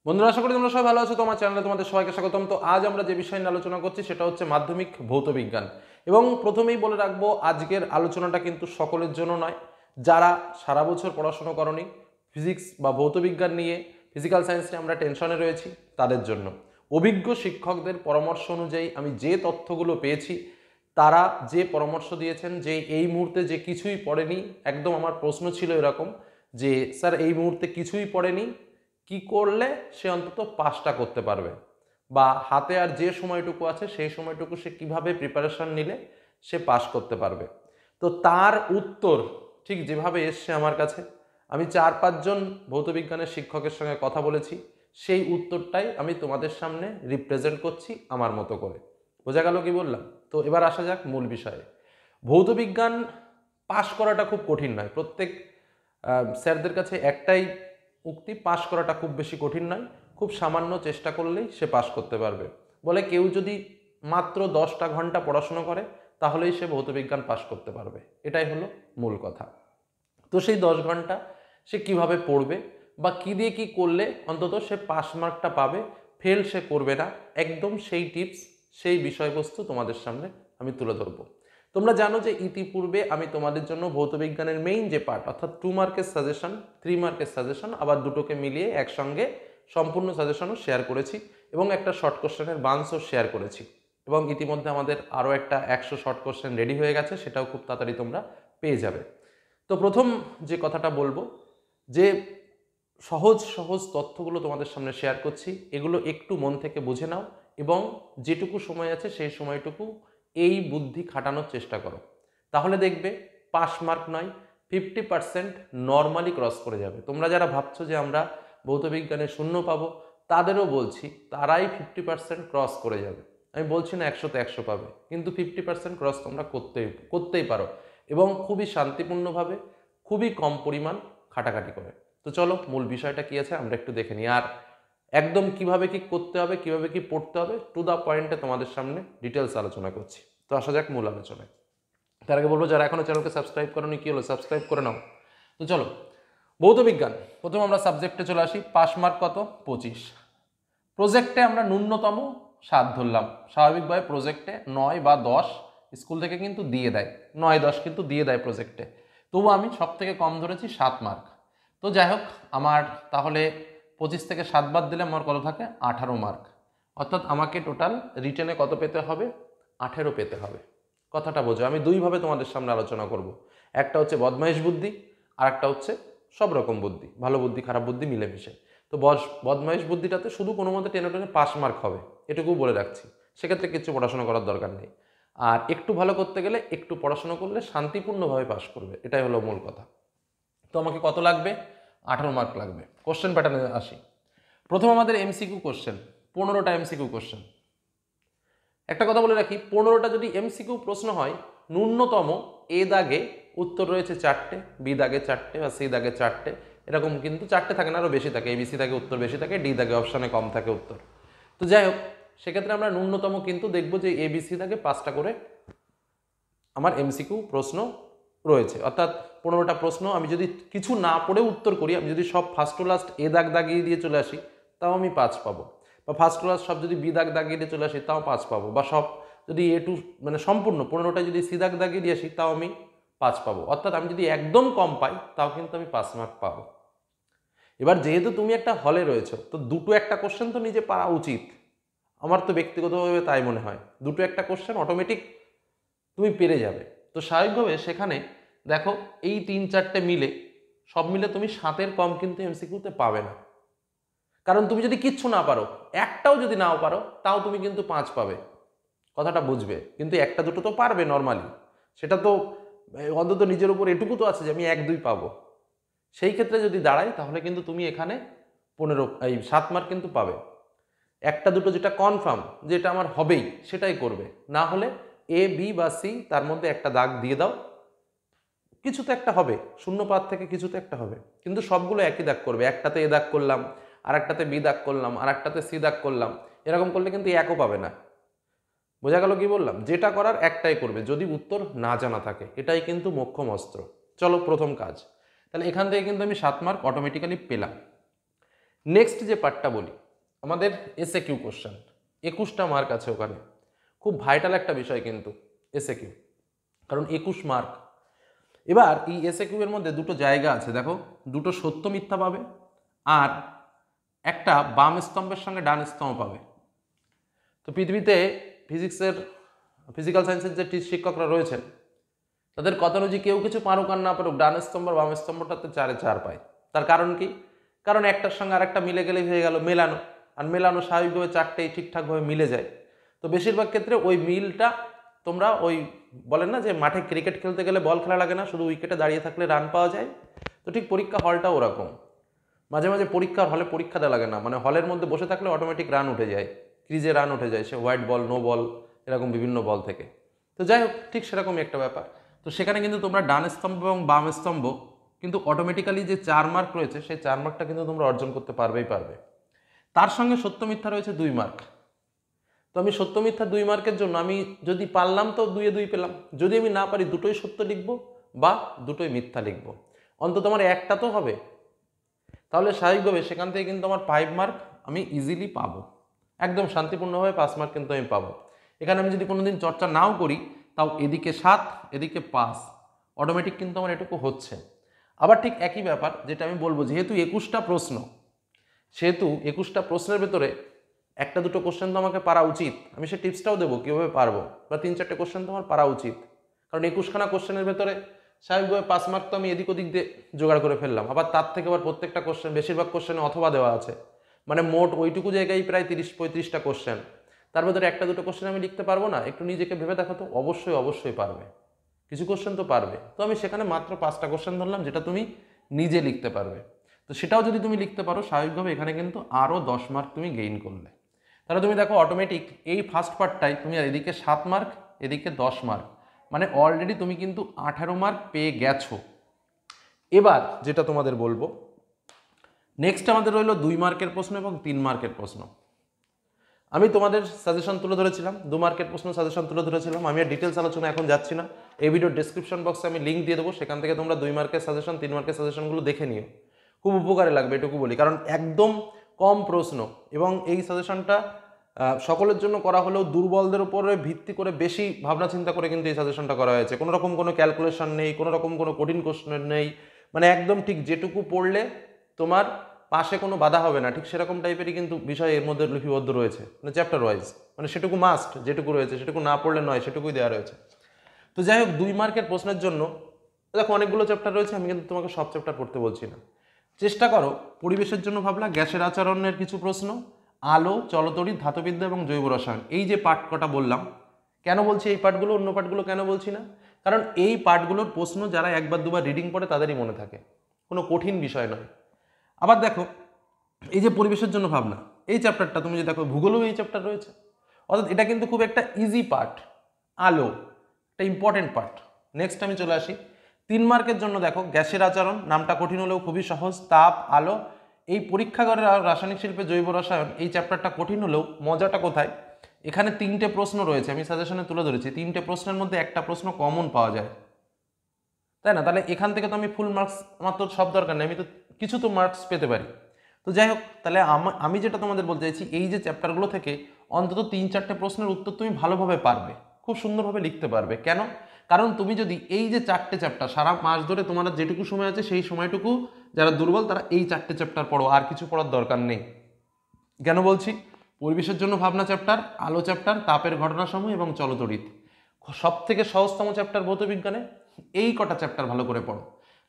বন্ধুরা, আশা করি তোমরা সবাই ভালো আছো। তোমার চ্যানেলে তোমাদের সবাইকে স্বাগতম। তো আজ আমরা যে বিষয় নিয়ে আলোচনা করছি সেটা হচ্ছে মাধ্যমিক ভৌতবিজ্ঞান। এবং প্রথমেই বলে রাখবো, আজকের আলোচনাটা কিন্তু সকলের জন্য নয়। যারা সারা বছর পড়াশোনা করনি, ফিজিক্স বা ভৌতবিজ্ঞান নিয়ে, ফিজিক্যাল সায়েন্স নিয়ে আমরা টেনশনে রয়েছি, তাদের জন্য। অভিজ্ঞ শিক্ষকদের পরামর্শ অনুযায়ী আমি যে তথ্যগুলো পেয়েছি, তারা যে পরামর্শ দিয়েছেন যে এই মুহূর্তে যে কিছুই পড়েনি, একদম আমার প্রশ্ন ছিল এরকম যে স্যার এই মুহূর্তে কিছুই পড়েনি, কি করলে সে অন্তত পাসটা করতে পারবে, বা হাতে আর যে সময়টুকু আছে সেই সময়টুকু সে কিভাবে প্রিপারেশন নিলে সে পাস করতে পারবে। তো তার উত্তর ঠিক যেভাবে এসছে আমার কাছে, আমি 4-5 জন ভৌতবিজ্ঞানের শিক্ষকের সঙ্গে কথা বলেছি, সেই উত্তরটাই আমি তোমাদের সামনে রিপ্রেজেন্ট করছি আমার মতো করে। বোঝা গেল কি বললাম? তো এবার আসা যাক মূল বিষয়ে। ভৌতবিজ্ঞান পাস করাটা খুব কঠিন নয়। প্রত্যেক স্যারদের কাছে একটাই উক্তি, পাস করাটা খুব বেশি কঠিন নয়, খুব সামান্য চেষ্টা করলেই সে পাস করতে পারবে। বলে কেউ যদি মাত্র 10টা ঘন্টা পড়াশোনা করে তাহলেই সে ভৌতবিজ্ঞান পাস করতে পারবে। এটাই হলো মূল কথা। তো সেই 10 ঘন্টা সে কিভাবে পড়বে বা কী দিয়ে কী করলে অন্তত সে পাস মার্কটা পাবে, ফেল সে করবে না, একদম সেই টিপস, সেই বিষয়বস্তু তোমাদের সামনে আমি তুলে ধরবো। তোমরা জানো যে ইতিপূর্বে আমি তোমাদের জন্য ভৌতবিজ্ঞানের মেইন যে পার্ট, অর্থাৎ 2 মার্কের সাজেশন, 3 মার্কের সাজেশন, আবার দুটোকে মিলিয়ে একসঙ্গে সম্পূর্ণ সাজেশনও শেয়ার করেছি এবং একটা শর্ট কোশ্চেনের বান্সও শেয়ার করেছি। এবং ইতিমধ্যে আমাদের আরও একটা 100 শর্ট কোশ্চেন রেডি হয়ে গেছে, সেটাও খুব তাড়াতাড়ি তোমরা পেয়ে যাবে। তো প্রথম যে কথাটা বলবো, যে সহজ সহজ তথ্যগুলো তোমাদের সামনে শেয়ার করছি, এগুলো একটু মন থেকে বুঝে নাও এবং যেটুকু সময় আছে সেই সময়টুকু এই বুদ্ধি খাটানোর চেষ্টা করো। তাহলে দেখবে পাস মার্ক নয়, 50% নর্মালি ক্রস করে যাবে। তোমরা যারা ভাবছো যে আমরা ভৌতবিজ্ঞানে 0 পাবো, তাদেরও বলছি তারাই 50% ক্রস করে যাবে। আমি বলছি না 100তে 100 পাবে, কিন্তু 50% ক্রস তোমরা করতেই পারো, এবং খুবই শান্তিপূর্ণভাবে, খুবই কম পরিমাণ খাটাখাটি করে। তো চলো মূল বিষয়টা কি আছে আমরা একটু দেখে নিই, আর একদম কিভাবে কি করতে হবে, কিভাবে কি পড়তে হবে, টু দা পয়েন্টে তোমাদের সামনে ডিটেলস আলোচনা করছি। তো আসা যাক মূল আলোচনায়। তার আগে বলবো, যারা এখনো চ্যানেলকে সাবস্ক্রাইব করোনি, কি হলো, সাবস্ক্রাইব করে নাও। তো চলো, ভৌতবিজ্ঞান প্রথম আমরা সাবজেক্টে চলে আসি। পাস মার্ক কত? 25। প্রজেক্টে আমরা ন্যূনতম 7 ধরলাম। স্বাভাবিকভাবে প্রজেক্টে 9 বা 10 স্কুল থেকে কিন্তু দিয়ে দেয়, 9-10 কিন্তু দিয়ে দেয় প্রজেক্টে। তবু আমি সব থেকে কম ধরেছি 7 মার্ক। তো যাই হোক, আমার তাহলে 25 থেকে 7 বাদ দিলে আমার কত থাকে? 18 মার্ক। অর্থাৎ আমাকে টোটাল রিটেনে কত পেতে হবে? 18 পেতে হবে। কথাটা বোঝো, আমি দুইভাবে তোমাদের সামনে আলোচনা করব। একটা হচ্ছে বদমাইশ বুদ্ধি, আর একটা হচ্ছে সব রকম বুদ্ধি, ভালো বুদ্ধি খারাপ বুদ্ধি মিলেমিশে। তো বদমাইশ বুদ্ধিটাতে শুধু কোনো মতে টেনে টেনে পাস মার্ক হবে, এটুকু বলে রাখছি। সেক্ষেত্রে কিছু পড়াশোনা করার দরকার নেই। আর একটু ভালো করতে গেলে একটু পড়াশোনা করলে শান্তিপূর্ণভাবে পাস করবে, এটাই হলো মূল কথা। তো আমাকে কত লাগবে? 18 মার্ক লাগবে। কোশ্চেন প্যাটার্নে আসি। প্রথম আমাদের এমসিকিউ কোশ্চেন, 15টা এমসিকিউ কোশ্চেন। একটা কথা বলে রাখি, 15টা যদি এমসিকিউ প্রশ্ন হয়, ন্যূনতম এ দাগে উত্তর রয়েছে 4টে, বি দাগে 4টে বা সি দাগে 4টে, এরকম কিন্তু 4টে থাকে না, আরও বেশি থাকে। এবিসি দাগে উত্তর বেশি থাকে, ডি দাগে অপশানে কম থাকে উত্তর। তো যাই হোক, সেক্ষেত্রে আমরা ন্যূনতম কিন্তু দেখবো যে এবিসি দাগে 5টা করে আমার এমসিকিউ প্রশ্ন রয়েছে। অর্থাৎ 15টা প্রশ্ন আমি যদি কিছু না পড়ে উত্তর করি, আমি যদি সব ফার্স্ট টু লাস্ট এ দাগ দাগিয়ে দিয়ে চলে আসি, তাও আমি 5 পাবো। বা ফার্স্ট টু লাস্ট সব যদি বি দাগ দাগিয়ে দিয়ে চলে আসি, তাও 5 পাবো। বা সব যদি এ টু মানে সম্পূর্ণ 15টা যদি সি দাগ দাগিয়ে দিয়ে আসি, তাও আমি 5 পাবো। অর্থাৎ আমি যদি একদম কম পাই, তাও কিন্তু আমি 5 মার্ক পাবো। এবার যেহেতু তুমি একটা হলে রয়েছো, তো দুটো একটা কোশ্চেন তো নিজে পারা উচিত। আমার তো ব্যক্তিগতভাবে তাই মনে হয়, দুটো একটা কোশ্চেন অটোমেটিক তুমি পেরে যাবে। তো স্বাভাবিকভাবে সেখানে দেখো, এই 3-4টে মিলে, সব মিলে তুমি 7-এর কম কিন্তু এমসিকিউতে পাবে না। কারণ তুমি যদি কিচ্ছু না পারো, একটাও যদি নাও পারো, তাও তুমি কিন্তু 5 পাবে। কথাটা বুঝবে। কিন্তু একটা দুটো তো পারবে নর্মালি, সেটা তো অন্তত নিজের উপর এটুকু তো আছে যে আমি 1-2 পাবো। সেই ক্ষেত্রে যদি দাঁড়াই, তাহলে কিন্তু তুমি এখানে 7 মার্ক কিন্তু পাবে। একটা দুটো যেটা কনফার্ম, যেটা আমার হবেই, সেটাই করবে। না হলে এ বি বা সি তার মধ্যে একটা দাগ দিয়ে দাও, কিছু তো একটা হবে, শূন্য পাত থেকে কিছু তো একটা হবে। কিন্তু সবগুলো একই দাগ করবে, একটাতে এ দাগ করলাম, আর একটাতে বি দাগ করলাম, আর একটাতে সি দাগ করলাম, এরকম করলে কিন্তু একও পাবে না। বোঝা গেল কি বললাম? যেটা করার একটাই করবে, যদি উত্তর না জানা থাকে। এটাই কিন্তু মোক্ষম অস্ত্র। চলো প্রথম কাজ। তাহলে এখান থেকে কিন্তু আমি 7 মার্ক অটোমেটিক্যালি পেলাম। নেক্সট যে পার্টটা বলি, আমাদের এসএ কিউ কোশ্চেন, 21টা মার্ক আছে ওখানে। খুব ভাইটাল একটা বিষয় কিন্তু এসএ কিউ, কারণ 21 মার্ক। এবার এই এসএ কিউ এর মধ্যে দুটো জায়গা আছে, দেখো, দুটো সত্য মিথ্যা পাবে আর একটা বাম স্তম্ভের সঙ্গে ডান স্তম্ভ পাবে। তো পৃথিবীতে ফিজিক্যাল সায়েন্সের যে শিক্ষকরা রয়েছেন তাদের কথা অনুযায়ী কেউ কিছু পারুক আর না পারুক, ডান স্তম্ভ বাম স্তম্ভটাতে 4-এ 4 পায়। তার কারণ কি? কারণ একটার সঙ্গে আরেকটা মিলে গেলেই হয়ে গেল মেলানো, আর মেলানো স্বাভাবিকভাবে 4টেই ঠিকঠাকভাবে মিলে যায়। তো বেশিরভাগ ক্ষেত্রে ওই মিলটা তোমরা ওই বলেন না যে মাঠে ক্রিকেট খেলতে গেলে বল খেলা লাগে না, শুধু উইকেটে দাঁড়িয়ে থাকলে রান পাওয়া যায়। তো ঠিক পরীক্ষা হলটা ওরকম, মাঝে মাঝে পরীক্ষার হলে পরীক্ষা দেওয়া লাগে না, মানে হলের মধ্যে বসে থাকলে অটোমেটিক রান উঠে যায়, ক্রিজে রান উঠে যায়, সে হোয়াইট বল, নো বল, এরকম বিভিন্ন বল থেকে। তো যাই হোক, ঠিক সেরকমই একটা ব্যাপার। তো সেখানে কিন্তু তোমরা ডান স্তম্ভ এবং বাম স্তম্ভ কিন্তু অটোমেটিক্যালি যে 4 মার্ক রয়েছে সেই 4 মার্কটা কিন্তু তোমরা অর্জন করতে পারবেই পারবে। তার সঙ্গে সত্য মিথ্যা রয়েছে 2 মার্ক। তো আমি সত্য মিথ্যা 2 মার্কের জন্য আমি যদি পারলাম তো 2-এ 2 পেলাম, যদি আমি না পারি দুটোই সত্য লিখবো বা দুটোই মিথ্যা লিখবো, অন্তত আমার একটা তো হবে। তাহলে স্বাভাবিকভাবে সেখান থেকে কিন্তু আমার 5 মার্ক আমি ইজিলি পাবো, একদম শান্তিপূর্ণভাবে 5 মার্ক কিন্তু আমি পাবো। এখানে আমি যদি কোনোদিন চর্চা নাও করি তাও এদিকে 7 এদিকে 5, অটোমেটিক কিন্তু আমার এটুকু হচ্ছে। আবার ঠিক একই ব্যাপার যেটা আমি বলবো, যেহেতু 21টা প্রশ্ন, সেহেতু 21টা প্রশ্নের ভেতরে একটা দুটো কোশ্চেন তো আমাকে পারা উচিত, আমি সে টিপসটাও দেবো কীভাবে পারবো, বা 3-4টে কোশ্চেন তো আমার পারা উচিত। কারণ 21খানা কোশ্চেনের ভেতরে স্বাভাবিকভাবে 5 মার্ক তো আমি এদিক ওদিক দিয়ে জোগাড় করে ফেললাম। আবার তার থেকে আবার প্রত্যেকটা কোশ্চেন, বেশিরভাগ কোশ্চেনে অথবা দেওয়া আছে, মানে মোট ওইটুকু জায়গায় প্রায় 30-35টা কোশ্চেন, তার ভেতরে একটা দুটো কোশ্চেন আমি লিখতে পারবো না? একটু নিজেকে ভেবে দেখো তো, অবশ্যই অবশ্যই পারবে, কিছু কোশ্চেন তো পারবে। তো আমি সেখানে মাত্র 5টা কোশ্চেন ধরলাম যেটা তুমি নিজে লিখতে পারবে। তো সেটাও যদি তুমি লিখতে পারো স্বাভাবিকভাবে এখানে কিন্তু আরও 10 মার্ক তুমি গেইন করলে। তাহলে তুমি দেখো অটোমেটিক এই ফার্স্ট পার্টটাই তুমি এদিকে 7 মার্ক এদিকে 10 মার্ক, মানে অলরেডি তুমি কিন্তু 18 মার্ক পেয়ে গেছো। এবার যেটা তোমাদের বলবো, নেক্সট আমাদের রইলো 2 মার্কের প্রশ্ন এবং 3 মার্কের প্রশ্ন। আমি তোমাদের সাজেশন তুলে ধরেছিলাম, 2 মার্কের প্রশ্ন সাজেশন তুলে ধরেছিলাম, আমি আর ডিটেলস আলোচনা এখন যাচ্ছি না। এই ভিডিওর ডেসক্রিপশন বক্সে আমি লিঙ্ক দিয়ে দেবো, সেখান থেকে তোমরা 2 মার্কের সাজেশন 3 মার্কের সাজেশনগুলো দেখে নিও, খুব উপকারে লাগবে এটুকু বলি। কারণ একদম কম প্রশ্ন এবং এই সাজেশনটা সকলের জন্য করা হলেও দুর্বলদের উপরে ভিত্তি করে বেশি ভাবনা চিন্তা করে কিন্তু এই সাজেশনটা করা হয়েছে। কোনো রকম কোনো ক্যালকুলেশন নেই, কোনো রকম কোনো কঠিন কোশ্চেন নেই, মানে একদম ঠিক যেটুকু পড়লে তোমার পাশে কোনো বাধা হবে না, ঠিক সেরকম টাইপেরই কিন্তু বিষয় এর মধ্যে লিপিবদ্ধ রয়েছে, মানে চ্যাপ্টার ওয়াইজ, মানে সেটুকু মাস্ট, যেটুকু রয়েছে সেটুকু না পড়লে নয়, সেটুকুই দেওয়া রয়েছে। তো যাই হোক, 2 মার্কের প্রশ্নের জন্য দেখো অনেকগুলো চ্যাপ্টার রয়েছে, আমি কিন্তু তোমাকে সব চ্যাপ্টার পড়তে বলছি না। চেষ্টা করো, পরিবেশের জন্য ভাবলা, গ্যাসের আচরণের কিছু প্রশ্ন, আলো, চলতড়িৎ, ধাতুবিদ্যা এবং জৈব রসায়ন, এই যে পার্ট কটা বললাম, কেন বলছি এই পার্টগুলো, অন্য পার্টগুলো কেন বলছি না? কারণ এই পার্টগুলোর প্রশ্ন যারা একবার দুবার রিডিং পড়ে তাদেরই মনে থাকে, কোনো কঠিন বিষয় নয়। আবার দেখো এই যে পরিবেশের জন্য ভাবনা, এই চ্যাপ্টারটা তুমি যদি দেখো, ভূগোলেও এই চ্যাপ্টার রয়েছে, অর্থাৎ এটা কিন্তু খুব একটা ইজি পার্ট। আলো একটা ইম্পর্টেন্ট পার্ট। নেক্সট আমি চলে আসি 3 মার্কের জন্য। দেখো গ্যাসের আচরণ, নামটা কঠিন হলেও খুবই সহজ, তাপ, আলো, এই পরীক্ষাগারের রাসায়নিক শিল্পে জৈব রসায়ন, এই চ্যাপ্টারটা কঠিন হলেও মজাটা কোথায়, এখানে 3টে প্রশ্ন রয়েছে, আমি সাজেশনে তুলে ধরেছি, 3টে প্রশ্নের মধ্যে একটা প্রশ্ন কমন পাওয়া যায়, তাই না? তাহলে এখান থেকে তো আমি ফুল মার্কস, আমার তো সব দরকার নেই, আমি তো কিছু তো মার্কস পেতে পারি। তো যাই হোক, তাহলে আমি যেটা তোমাদের বলতে চাইছি, এই যে চ্যাপ্টারগুলো থেকে অন্তত 3-4টে প্রশ্নের উত্তর তুমি ভালোভাবে পারবে, খুব সুন্দরভাবে লিখতে পারবে। কেন? কারণ তুমি যদি এই যে 4টে চ্যাপ্টার সারা মাস ধরে তোমার যেটুকু সময় আছে সেই সময়টুকু যারা দুর্বল তারা এই 4টে চ্যাপ্টার পড়ো, আর কিছু পড়ার দরকার নেই। কেন বলছি? পরিবেশের জন্য ভাবনা চ্যাপ্টার, আলো চ্যাপ্টার, তাপের ঘটনাসমূহ এবং চলতড়িৎ, সব থেকে সহজতম চ্যাপ্টার ভৌতবিজ্ঞানে, এই কটা চ্যাপ্টার ভালো করে পড়ো।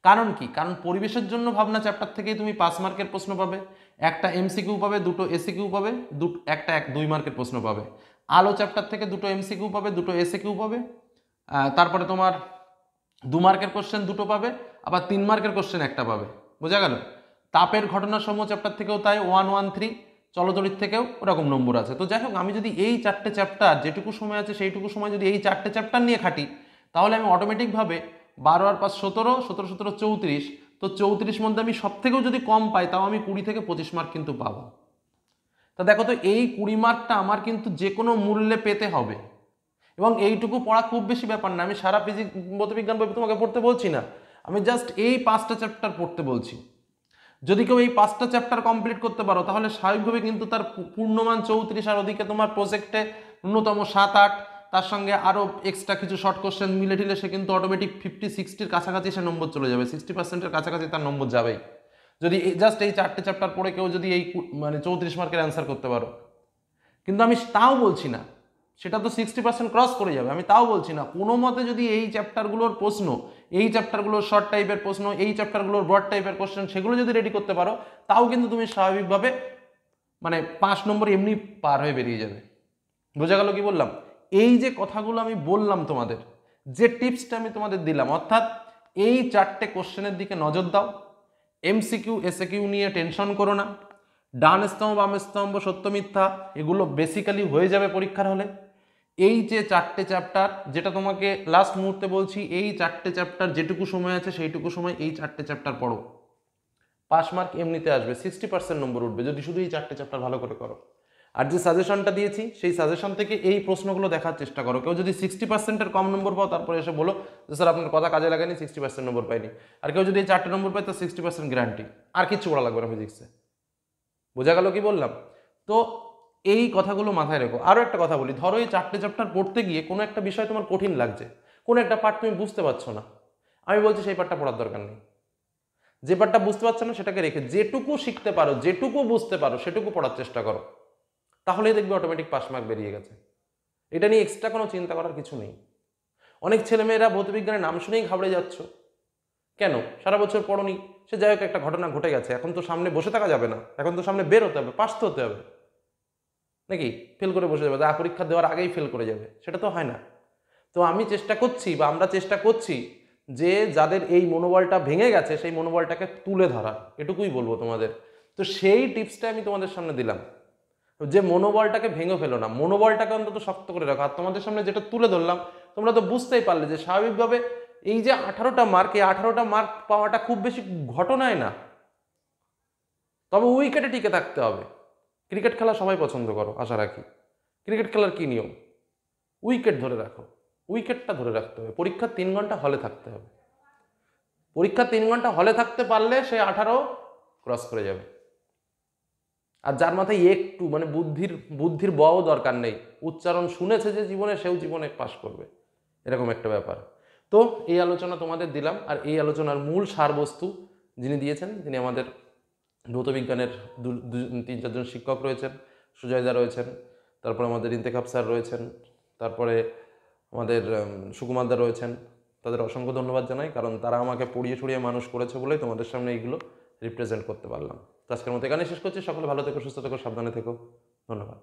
কারণ কি? কারণ পরিবেশের জন্য ভাবনা চ্যাপ্টার থেকেই তুমি 5 মার্কের প্রশ্ন পাবে, একটা এমসিকিউ পাবে, দুটো এসিকিউ পাবে, একটা 2 মার্কের প্রশ্ন পাবে। আলো চ্যাপ্টার থেকে দুটো এমসিকিউ পাবে, দুটো এসিকিউ পাবে, তারপরে তোমার 2 মার্কের কোশ্চেন দুটো পাবে, আবার 3 মার্কের কোশ্চেন একটা পাবে। বোঝা গেল? তাপের ঘটনাসমূহ চ্যাপ্টার থেকেও তাই 1, 1, 3, চলতড়িৎ থেকেও ওরকম নম্বর আছে। তো যাই হোক, আমি যদি এই 4টে চ্যাপ্টার, যেটুকু সময় আছে সেইটুকু সময় যদি এই 4টে চ্যাপ্টার নিয়ে খাটি, তাহলে আমি অটোমেটিকভাবে 12 আর 5 17, 17 17 34, তো 34 মধ্যে আমি সব থেকেও যদি কম পাই তাও আমি 20 থেকে 25 মার্ক কিন্তু পাবো। তা দেখো তো, এই 20 মার্কটা আমার কিন্তু যে কোনো মূল্যে পেতে হবে, এবং এইটুকু পড়া খুব বেশি ব্যাপার না। আমি সারা ভৌতবিজ্ঞান বই তোমাকে পড়তে বলছি না, আমি জাস্ট এই 5টা চ্যাপ্টার পড়তে বলছি। যদি কেউ এই 5টা চ্যাপ্টার কমপ্লিট করতে পারো তাহলে স্বাভাবিকভাবে কিন্তু তার পূর্ণমান 34, আর ওদিকে তোমার প্রজেক্টে ন্যূনতম 7-8, তার সঙ্গে আরও এক্সট্রা কিছু শর্ট কোশ্চেন মিলে টিলে সে কিন্তু অটোমেটিক 50-60-র কাছাকাছি সে নম্বর চলে যাবে, 60%-এর কাছাকাছি তার নম্বর যাবেই। যদি জাস্ট এই 4টে চ্যাপ্টার পড়ে কেউ যদি এই মানে 34 মার্কের অ্যান্সার করতে পারো। কিন্তু আমি তাও বলছি না সেটা তো 60% ক্রস করে যাবে, আমি তাও বলছি না কোনো মতে যদি এই চ্যাপ্টারগুলোর প্রশ্ন, এই চ্যাপ্টারগুলোর শর্ট টাইপের প্রশ্ন, এই চ্যাপ্টারগুলোর ব্রড টাইপের কোশ্চেন সেগুলো যদি রেডি করতে পারো তাও কিন্তু তুমি স্বাভাবিকভাবে মানে 5 নম্বর এমনি পার হয়ে বেরিয়ে যাবে। বোঝা গেল কি বললাম? এই যে কথাগুলো আমি বললাম তোমাদের, যে টিপসটা আমি তোমাদের দিলাম, অর্থাৎ এই 4টে কোশ্চেনের দিকে নজর দাও, এমসিকিউ এসএকিউ নিয়ে টেনশন করো না, ডান স্তম্ভ বাম স্তম্ভ সত্য মিথ্যা এগুলো বেসিক্যালি হয়ে যাবে পরীক্ষার হলে। এই যে 4টে চ্যাপ্টার, যেটা তোমাকে লাস্ট মুহূর্তে বলছি, এই 4টে চ্যাপ্টার যেটুকু সময় আছে সেইটুকু সময় এই 4টে চ্যাপ্টার পড়ো, পাস মার্ক এমনিতে আসবে, 60% নম্বর উঠবে যদি শুধু এই 4টে চ্যাপ্টার ভালো করে করো। আর যে সাজেশনটা দিয়েছি সেই সাজেশন থেকে এই প্রশ্নগুলো দেখার চেষ্টা করো। কেউ যদি 60%-এর কম নম্বর পাও তারপরে এসে বলো যে স্যার আপনার কথা কাজে লাগেনি, 60% নম্বর পাইনি। আর কেউ যদি এই 4টে নম্বর পায় তার 60% গ্যারান্টি, আর কিচ্ছু পড়া লাগবে না ফিজিক্সে। বোঝা গেল কি বললাম? তো এই কথাগুলো মাথায় রেখো। আরও একটা কথা বলি, ধরো এই 4টে চ্যাপ্টার পড়তে গিয়ে কোনো একটা বিষয় তোমার কঠিন লাগছে, কোনো একটা পার্ট তুমি বুঝতে পারছো না, আমি বলছি সেই পার্টটা পড়ার দরকার নেই। যে পার্টটা বুঝতে পারছো না সেটাকে রেখে যেটুকু শিখতে পারো, যেটুকু বুঝতে পারো সেটুকু পড়ার চেষ্টা করো, তাহলেই দেখবে অটোমেটিক পাস মার্ক বেরিয়ে গেছে। এটা নিয়ে এক্সট্রা কোনো চিন্তা করার কিছু নেই। অনেক ছেলেমেয়েরা ভৌতবিজ্ঞানের নাম শুনেই ঘাবড়ে যাচ্ছ, কেন? সারা বছর পড়োনি, সে যাই হোক একটা ঘটনা ঘটে গেছে, এখন তো সামনে বসে থাকা যাবে না, এখন তো সামনে বের হতে হবে, পাস তো হতে হবে নাকি? ফেল করে বসে যাবে, যা পরীক্ষা দেওয়ার আগেই ফেল করে যাবে, সেটা তো হয় না। তো আমি চেষ্টা করছি বা আমরা চেষ্টা করছি যে যাদের এই মনোবলটা ভেঙে গেছে সেই মনোবলটাকে তুলে ধরার, এটুকুই বলবো তোমাদের। তো সেই টিপসটা আমি তোমাদের সামনে দিলাম যে মনোবলটাকে ভেঙে ফেলো না, মনোবলটাকে অন্তত শক্ত করে রাখো। আর তোমাদের সামনে যেটা তুলে ধরলাম তোমরা তো বুঝতেই পারলে যে স্বাভাবিকভাবে এই যে 18টা মার্ক, এই 18টা মার্ক পাওয়াটা খুব বেশি ঘটনায় না, তবে উইকেটে টিকে থাকতে হবে। ক্রিকেট খেলা সবাই পছন্দ করো আশা রাখি। ক্রিকেট খেলার কী নিয়ম? উইকেট ধরে রাখো, উইকেটটা ধরে রাখতে হবে। পরীক্ষার 3 ঘন্টা হলে থাকতে হবে, পরীক্ষার 3 ঘন্টা হলে থাকতে পারলে সে 18 ক্রস করে যাবে। আর যার মাথায় একটু মানে বুদ্ধির বও দরকার নেই, উচ্চারণ শুনেছে যে জীবনে, সেও জীবনে পাশ করবে, এরকম একটা ব্যাপার। তো এই আলোচনা তোমাদের দিলাম। আর এই আলোচনার মূল সারবস্তু যিনি দিয়েছেন, তিনি আমাদের ভৌতবিজ্ঞানের 3-4জন শিক্ষক রয়েছেন, সুজয়দা রয়েছেন, তারপর আমাদের ইন্তেখাব স্যার রয়েছেন, তারপরে আমাদের সুকুমারদা রয়েছেন। তাদের অসংখ্য ধন্যবাদ জানাই, কারণ তারা আমাকে পড়িয়ে ছড়িয়ে মানুষ করেছে বলেই তোমাদের সামনে এইগুলো রিপ্রেজেন্ট করতে পারলাম। তো আজকের মতো এখানে শেষ করছি। সকলে ভালো থেকো, সুস্থ থেকো, সাবধানে থেকো। ধন্যবাদ।